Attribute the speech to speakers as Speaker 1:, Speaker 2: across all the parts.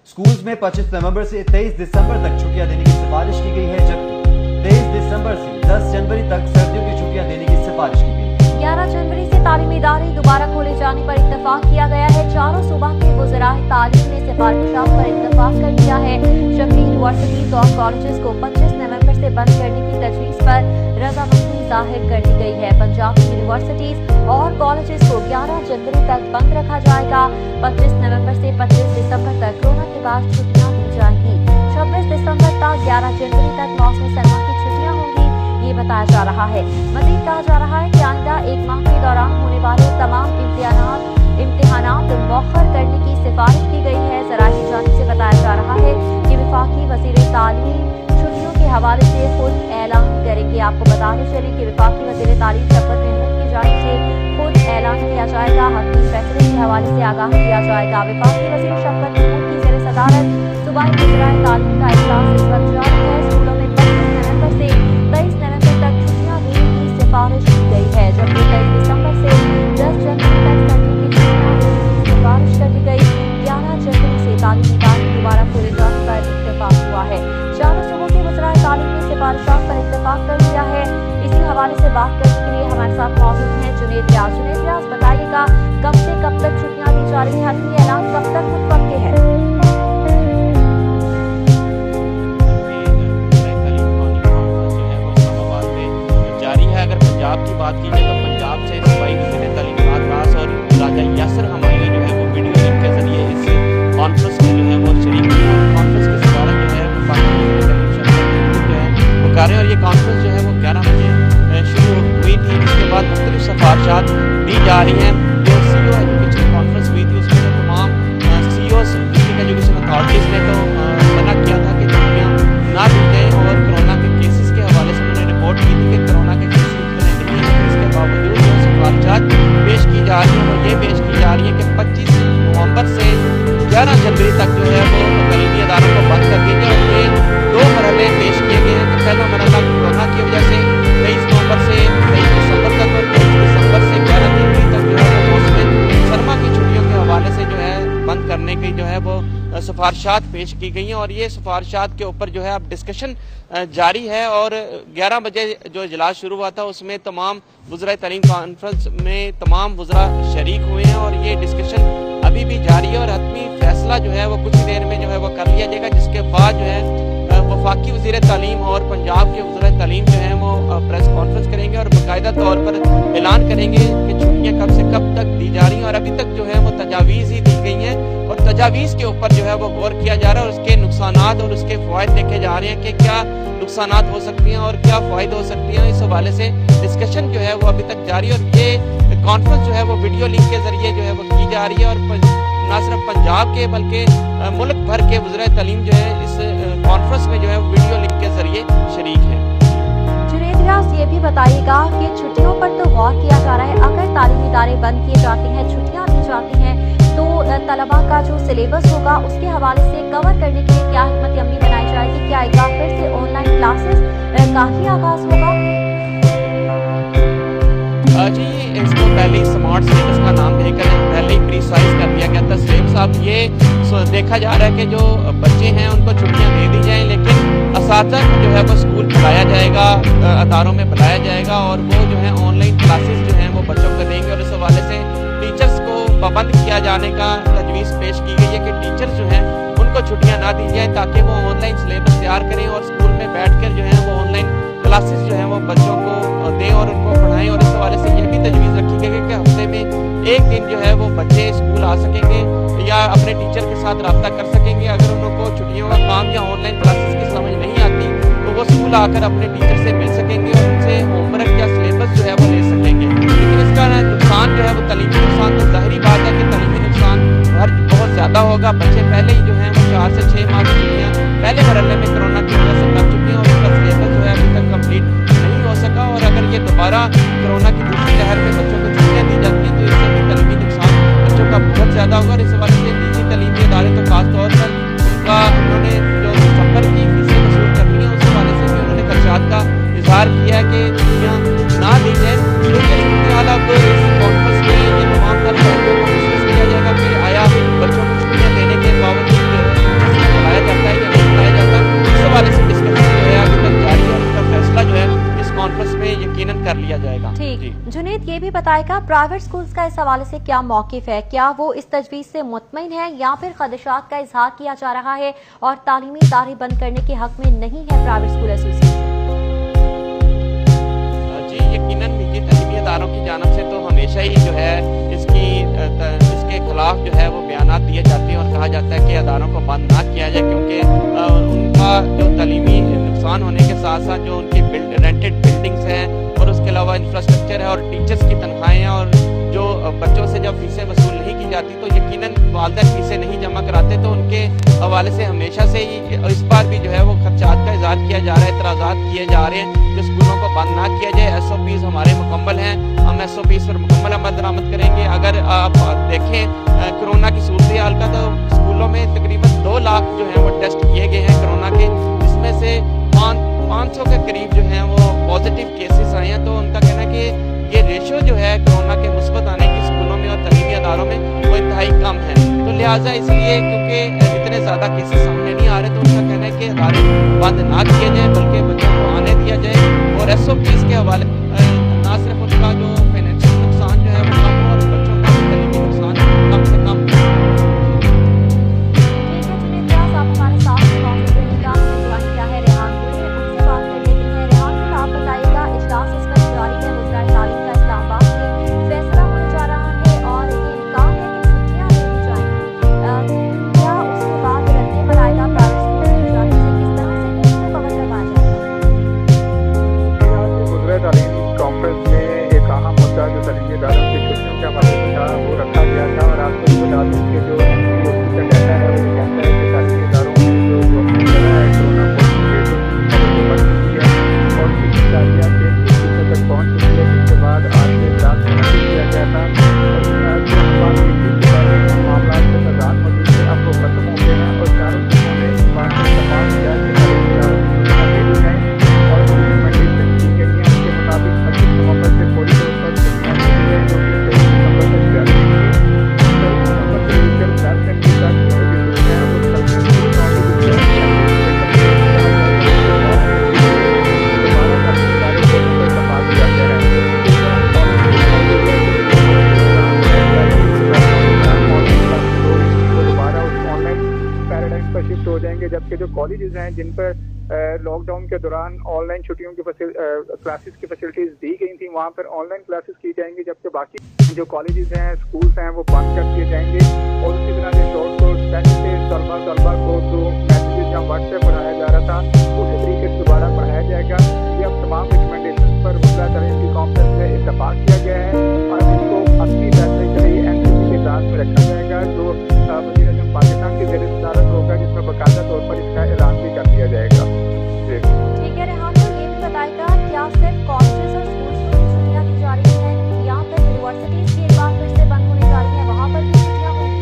Speaker 1: Schools में 25 नवंबर से 23 दिसंबर तक छुट्टियां देने की सिफारिश की गई है, जबकि 23 दिसंबर से 10 जनवरी तक सर्दियों की छुट्टियां देने की सिफारिश की गई है।
Speaker 2: 11 जनवरी से तालीमी इदारे दोबारा खोले जाने पर इत्तेफाक किया गया है। चारों सूबा के वज़राए तालीम ने सिफारिशात पर इत्तेफाक कर लिया है, जबकि यूनिवर्सिटीज और कॉलेजेस को 25 नवंबर से बंद करने की तजवीज़ पर रजामंदी जाहिर कर दी गई है। पंजाब की यूनिवर्सिटीज और कॉलेजेस को 11 जनवरी तक बंद रखा जाएगा। 25 नवंबर से 25 दिसंबर तक कोरोना के बाद छुट्टियां दी जाएंगी। 26 दिसंबर तक 11 जनवरी तक मौसमी सरमा की छुट्टियां होंगी, ये बताया जा रहा है। मज़ीद कहा जा रहा है कि आइंदा एक माह के दौरान होने वाले तमाम इम्तिहानात मौखर करने की सिफारिश की गई है। ज़राए की जानिब से बताया जा रहा है कि वफाकी वज़ीर तालीम छुट्टियों के हवाले से खुद ऐलान करेंगे। आपको बताते चलें कि वफाकी वज़ीर तालीम शफकत महमूद की जानिब से खुद ऐलान किया जाएगा। हकीम फैसले के हवाले से आगाह किया जाएगा। वफाकी वज़ीर शफकत महमूद की ज़ेर सदारत सूबाई वज़राए तालीम का इजलास इस वक्त जारी है। स्कूलों में 25 नवंबर से 23 नवंबर तक छुट्टियां देने की सिफारिश की गई है, जबकि 23 दिसंबर से 10 जनवरी तक सर्दी की छुट्टियां देने की सिफारिश कर दी गई। 11 जनवरी से तालीमी इदारे दोबारा खोले जाने पर इत्तेफाक हुआ है। चारों सूबों के वज़राए तालीम ने सिफारिशात पर इत्तेफाक कर लिया है। इसी हवाले से बात करने के लिए हमारे साथ मौजूद हैं जुनैद रियाज। जुनैद रियाज, बताइएगा कब से कब तक छुट्टियां दी जा रही हैं, ये ऐलान कब तक मुतवक्किल है?
Speaker 3: अगर पंजाब की बात की जाए तो पंजाब से सूबाई वज़ीर तालीमात रास और राजा यासर हमायूं जो है वो वीडियो लिंक के जरिए इस कॉन्फ्रेंस में जो है वो शरीक हुए हैं। कॉन्फ्रेंस की सदारत जो है वो पाकिस्तान जो है वो कर रहे हैं और ये कॉन्फ्रेंस जो है वो 11 बजे शुरू हुई थी। इसके बाद मुख्तलिफ सिफारिशात दी जा रही हैं। जो CEO एजुकेशन कॉन्फ्रेंस हुई थी उसमें तमाम CEOs डिस्ट्रिक्ट एजुकेशन अथॉरिटीज़ ने तो मना किया था कि छुट्टियाँ ना दी जाएँ और कोरोना के केसेस के हवाले से उन्होंने रिपोर्ट की थी कि कोरोना के बावजूद जो सिफारिशात पेश की जा रही हैं वो ये पेश की जा रही है कि 25 नवंबर से 11 जनवरी तक जो है वो तालीमी इदारों को बंद कर दिया जाए। और ये 2 मरहले पेश किए गए हैं। तो पहला मरहला कोरोना की वजह से 23 नवंबर से 23 दिसंबर तक और 23 दिसंबर से 11 जनवरी तक जो है वो मौसम सरमा की छुट्टियों के हवाले से जो है बंद करने की जो है वो सिफारिशात पेश की गई हैं। और ये सिफारिशात के ऊपर जो है अब डिस्कशन जारी है। और 11 बजे जो इजलास शुरू हुआ था उसमें तमाम वज़राए तालीम कॉन्फ्रेंस में तमाम वज़रा शरीक हुए हैं और ये डिस्कशन अभी भी जारी है और हतमी फैसला जो है वो कुछ ही देर में जो है वो कर लिया जाएगा, जिसके बाद जो है वफाकी वज़ीर तालीम और पंजाब के वज़राए तालीम जो है वो प्रेस कॉन्फ्रेंस करेंगे और बाकायदा तौर पर ऐलान करेंगे कि छुट्टियाँ कब से कब तक दी जा रही हैं। और अभी तक जो है वो तजावीज़ ही दी गई हैं और तजावीज़ के ऊपर जो है वो गौर किया जा रहा है और उसके नुकसानात और उसके फ़वाइद देखे जा रहे हैं कि क्या नुकसानात हो सकती हैं और क्या फ़ायदे हो सकती हैं। इस हवाले से डिस्कशन जो है वो अभी तक जारी है और ये कॉन्फ्रेंस जो है वो वीडियो लिंक के ज़रिए जो है वो की जा रही है। और ना सिर्फ पंजाब के बल्कि मुल्क भर के वज़राए तालीम जो है इस कॉन्फ्रेंस में जो है वीडियो लिंक के ज़रिए शरीक है।
Speaker 2: जुनैद रियाज, ये भी बताइएगा कि छुट्टियों पर तो गौर किया जा रहा है, अगर तालीमी इदारे बंद किए जाते हैं, छुट्टियाँ दी जाती हैं, तो तलबा का जो सिलेबस होगा उसके हवाले से कवर करने के लिए क्या हिकमत अमली बनाई जाएगी? क्या एक बार फिर से ऑनलाइन क्लासेस का ही आगाज होगा?
Speaker 3: जी, इसको पहले ही स्मार्ट सिलेबस का नाम देकर पहले ही प्रीसाइज कर दिया गया था सिलेबस। अब ये देखा जा रहा है कि जो बच्चे हैं उनको छुट्टियां दे दी जाएं, लेकिन असातिज़ा को जो है वो स्कूल बुलाया जाएगा, अदारों में बुलाया जाएगा और वो जो है ऑनलाइन क्लासेस जो हैं वो बच्चों को देंगे। और इस हवाले से टीचर्स को पाबंद किया जाने का तजवीज़ पेश की गई है कि टीचर्स जो हैं उनको छुट्टियाँ ना दी जाएँ ताकि वो ऑनलाइन सिलेबस तैयार करें और स्कूल में बैठ कर जो है वो ऑनलाइन क्लासेस जो हैं वो बच्चों को दें और उनको पढ़ाएं। और इस हवाले से ये भी तजवीज़ रखी गई है कि हफ्ते में एक दिन जो है वो बच्चे स्कूल आ सकेंगे या अपने टीचर के साथ रब्ता कर सकेंगे। अगर उनको छुट्टियों का काम या ऑनलाइन क्लासेस की समझ नहीं आती तो वो स्कूल आकर अपने टीचर से मिल सकेंगे और उनसे होमवर्क या सिलेबस जो है वो ले सकेंगे। लेकिन इसका नुकसान जो है वो तलीमी नुकसान, तो ज़ाहिरी बात है कि तलीमी नुकसान बहुत ज़्यादा होगा। बच्चे पहले ही जो है वो 4 से 6 माह की छुट्टियाँ पहले मरहले में कोरोना की वजह से कर चुके हैं और उसका सिलेबस जो है अभी तक कम्प्लीट नहीं हो सका। और अगर ये दोबारा कोरोना की दूसरी लहर में बच्चों को छुट्टियाँ दी जाती हैं तो इससे भी तलीमी नुकसान बच्चों का बहुत ज़्यादा होगा। और इस हवाले से निजी तलीमी इदारे तो खास तौर पर उन्होंने जो सफ़र की फीसें वसूल करनी है उस हवाले से भी उन्होंने खर्चात का इजहार किया है कि छुट्टियाँ ना दी जाए। लेकिन फिलहाल अब इस कॉन्फ्रेंस में ये तमाम तर पहलुओं को डिस्कस किया जाएगा कि आया बच्चों को छुट्टियाँ देने के बावजूद
Speaker 2: ये भी बताएगा प्राइवेट स्कूल्स का इस हवाले से क्या मौकिफ है, क्या वो इस तजवीज़ से मुतमईन है या फिर खदशात का इजहार किया जा रहा है और तालीमी इदारे बंद करने के हक में नहीं है प्राइवेट स्कूल एसोसिएशन?
Speaker 3: जी यकीनन निजी तालीमी इदारों की जानब से तो हमेशा ही जो है इसके खिलाफ जो है वो बयानात दिए जाते हैं और कहा जाता है कि इदारों को बंद ना किया जाए, क्योंकि उनका जो तालीमी नुकसान होने के साथ साथ जो उनकी रेंटेड बिल्डिंग्स हैं और उसके अलावा इंफ्रास्ट्रक्चर है और टीचर्स की तनख्वाहें हैं और जो बच्चों से जब फीसें वसूल नहीं की जाती तो यकीनन वालिदैन फीसें नहीं जमा कराते, तो उनके हवाले से हमेशा से ही इस बार भी जो है वो खदशात का इजहार किया जा रहा है, एतराज़ात किए जा रहे हैं कि स्कूलों को बंद ना किया जाए। SOPs हमारे मुकम्मल हैं, हम SOPs पर मुकम्मल अमल दरामद करेंगे। अगर आप देखें कोरोना की सूरत हाल का, तो स्कूलों में तकरीबन 2 लाख जो है वो टेस्ट किए गए हैं कोरोना के, जिसमें से 500 के करीब जो हैं वो पॉजिटिव केसेस आए हैं। तो उनका कहना है कि ये रेशो जो है कोरोना के मुस्बत आने की स्कूलों में और तालीमी इदारों में वो इंतहाई कम है, तो लिहाजा इसलिए क्योंकि इतने ज़्यादा केसेस सामने नहीं आ रहे, तो उनका कहना है कि इदारे बंद ना किए जाए बल्कि बच्चों को आने दिया जाए और SOPs के हवाले ना सिर्फ उनका जो फाइनेंशियल नुकसान जो है वो कम हो और बच्चों का तालीमी नुकसान कम से कम।
Speaker 2: आप हमारे साथ ज्वाइन किया है रेहान गुल, उनसे बात कर लेते हैं। रेहान गुल, आप बताइएगा इजलास इस वक्त जारी है वज़ीर तालीम का इस्लामाबाद में फैसला होने जा रहा है और ये इम्कान है कि छुट्टियाँ दी जाएंगी, क्या उसके बाद रद्द पर आएगा प्राइवेट स्कूल की जाने से किस तरह से इसको कवर करवाया जाएगा?
Speaker 4: वज़ीर तालीम कॉन्फ्रेंस में एक अहम मुद्दा जो तालीमी इदारों की छुट्टियों के हवाले से था वो रखा गया था और आपको बता दूँ कि जो का कहना है वो कहता है कि तालीमी इदारों में जो है कोरोना पॉजिटिव बढ़ चुकी है और किसी तालिया के तक पहुँच चुकी है, जिसके बाद आज के इजलास में किया गया था मामला के तजाद मौजूद थे, अब वो खत्म हो गए हैं और चारों सूबों ने इस बात पर तमाम किया कि तालीमी इदारों की छुट्टियाँ दे दी जाएँ और रिकमेंडेशन की गई है उसके मुताबिक 25 नवंबर से पूरी तौर पर छुट्टियाँ दी गई जो कि 23 नवंबर तक जारी रहेंगी। 23 नवंबर से लेकर 10 दिन तक जो छुट्टियाँ वो कल से शुरू शिफ्ट हो जाएंगे, जबकि जो कॉलेजेस हैं जिन पर लॉकडाउन के दौरान ऑनलाइन छुट्टियों की क्लासेस की फैसिलिटीज दी गई थी वहाँ पर ऑनलाइन क्लासेस की जाएंगी, जबकि बाकी जो कॉलेजेस हैं स्कूल्स हैं वो बंद कर दिए जाएंगे। और उसी तरह से शॉर्ट कोर्स पहले से तलबा को जो मैसेजेस या व्हाट्सएप पढ़ाया जा रहा था उसी तरीके से दोबारा पढ़ाया जाएगा। ये अब तमाम रिकमेंडेशन पर वज़ीर तालीम की कॉन्फ्रेंस में इत्तफाक किया गया है और इसको अपनी फैसले के लिए NCC के साथ में रखा जाएगा जो वज़ीर आज़म पाकिस्तान की ज़ेर सदारत होगा, जिसमें बाकायदा तौर पर इसका ऐलान भी कर दिया जाएगा।
Speaker 2: ठीक है रेहान, तो ये भी बताएगा क्या सिर्फ कॉलेजेस और स्कूल्स को छुट्टियाँ दी जा रही हैं या फिर यूनिवर्सिटीज भी एक बार फिर से बंद होने जा रही हैं, वहाँ पर भी छुट्टियाँ होंगी?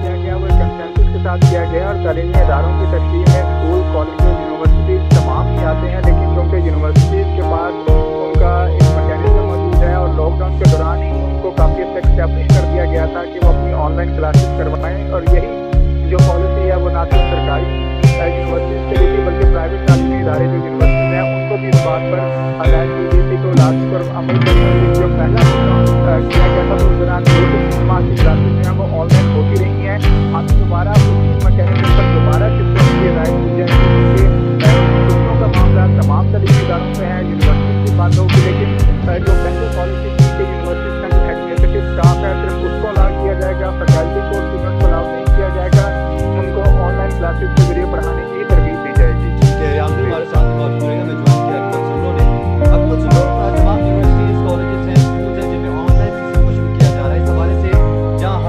Speaker 4: किया गया वो कंसेंसस के साथ किया गया और तालीमी इदारों की तशकील में स्कूल कॉलेज यूनिवर्सिटीज तमाम ही आते हैं, लेकिन क्योंकि यूनिवर्सिटीज के पास उनका एक मैकेनिज्म मौजूद है और लॉकडाउन के दौरान ही उनको काफ़ी हद तक एस्टैब्लिश कर दिया गया था कि वो अपनी ऑनलाइन क्लासेस करवाएं और यही जो पॉलिसी है वो ना सिर्फ सरकारी यूनिवर्सिटीज के लिए बल्कि प्राइवेट तालीमी इदारे जो यूनिवर्सिटीज हैं उनको भी इस बात पर हदायत की गई थी तो लास्ट पर अमल करने के लिए जो पहला किया गया था उस दौरान 2 से 3 माह की क्लासेस जो हैं वो ऑनलाइन होती रही हैं। अब दोबारा उसी मैकेनिज्म पर दोबारा शिफ्ट होने की हदायत की जाएगी, क्योंकि छुट्टियों का मामला तमाम तालीमी इदारों में है, यूनिवर्सिटी भी बंद होगी, लेकिन जो पहले पॉलिसी थी कि यूनिवर्सिटी का जो एडमिनिस्ट्रेटिव स्टाफ है सिर्फ उसको अलाउ किया जाएगा, फैकल्टी को स्टूडेंट्स को अलाउ नहीं किया जाएगा, उनको ऑनलाइन क्लासेस के जरिए पढ़ाने की तरगीब दी जाएगी।
Speaker 1: हमारे साथ मौजूद रहेगा, मैं ज्वाइन किया कुछ लोगों ने, अब कुछ लोग तमाम यूनिवर्सिटीज कॉलेजेस हैं स्कूल्स हैं जिनमें ऑनलाइन सिस्टम को शुरू किया जा रहा है, इस हवाले से जहाँ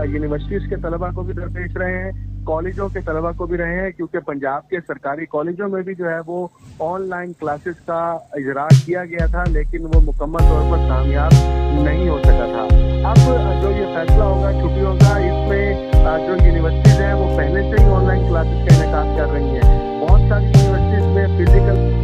Speaker 4: यूनिवर्सिटीज़ के तलबा को भी दरपेश रहे हैं, कॉलेजों के तलबा को भी रहे हैं, क्योंकि पंजाब के सरकारी कॉलेजों में भी जो है वो ऑनलाइन क्लासेस का इजरा किया गया था, लेकिन वो मुकम्मल तौर पर कामयाब नहीं हो सका था। अब जो ये फैसला होगा छुट्टियों का, इसमें जो यूनिवर्सिटीज़ हैं वो पहले से ही ऑनलाइन क्लासेस का इनेकाद कर रही हैं। बहुत सारी यूनिवर्सिटीज़ में फिजिकल